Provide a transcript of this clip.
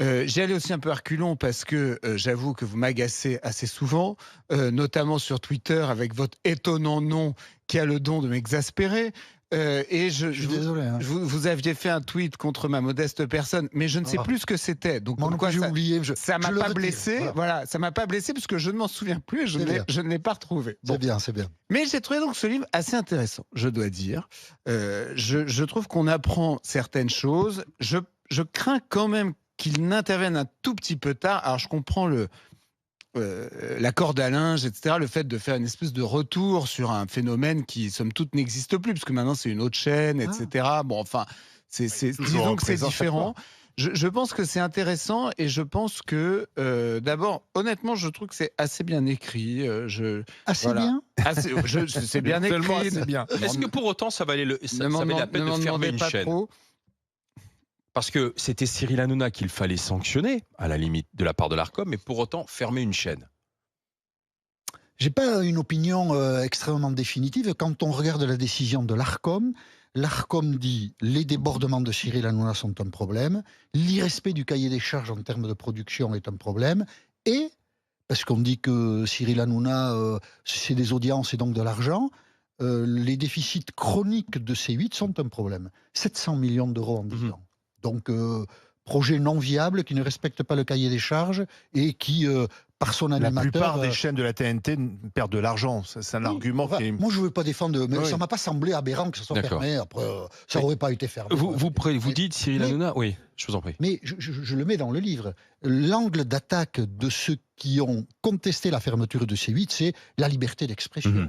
J'y allais aussi un peu à reculons parce que j'avoue que vous m'agacez assez souvent, notamment sur Twitter avec votre étonnant nom qui a le don de m'exaspérer. Et Je suis désolé, hein. vous aviez fait un tweet contre ma modeste personne, mais je ne sais Ah. plus ce que c'était. Donc Moi comme non plus, quoi j'ai oublié. ça Je m'a le pas retire. blessé. Voilà, ça m'a pas blessé parce que je ne m'en souviens plus et C'est bien. je ne l'ai pas retrouvé. C'est Bon. bien, c'est bien. Mais j'ai trouvé donc ce livre assez intéressant, je dois dire. Je trouve qu'on apprend certaines choses. Je crains quand même qu'il n'intervienne un tout petit peu tard. Alors je comprends la corde à linge, etc. Le fait de faire une espèce de retour sur un phénomène qui, somme toute, n'existe plus, parce que maintenant c'est une autre chaîne, Ah. etc. Bon, enfin, disons que c'est différent. Je pense que c'est intéressant et je pense que, d'abord, honnêtement, je trouve que c'est assez bien écrit. Assez Voilà. bien. C'est bien Seulement écrit. assez bien. Est-ce que pour autant ça valait ça valait la peine Ne de m'en fermer demandez une pas chaîne? trop. Parce que c'était Cyril Hanouna qu'il fallait sanctionner, à la limite, de la part de l'Arcom, mais pour autant fermer une chaîne. J'ai pas une opinion extrêmement définitive. Quand on regarde la décision de l'Arcom dit les débordements de Cyril Hanouna sont un problème, l'irrespect du cahier des charges en termes de production est un problème, et parce qu'on dit que Cyril Hanouna c'est des audiences et donc de l'argent, les déficits chroniques de C8 sont un problème. 700 millions d'euros en 10 ans. Donc projet non viable qui ne respecte pas le cahier des charges et qui par son animateur... La plupart des chaînes de la TNT perdent de l'argent. C'est un argument qui est... Moi, je ne veux pas défendre, mais Oui. ça ne m'a pas semblé aberrant que ça soit D'accord. fermé. Après, ça n'aurait pas été fermé. Vous dites Cyril Hanouna? Oui, je vous en prie. Mais je le mets dans le livre. L'angle d'attaque de ceux qui ont contesté la fermeture de C8, c'est la liberté d'expression.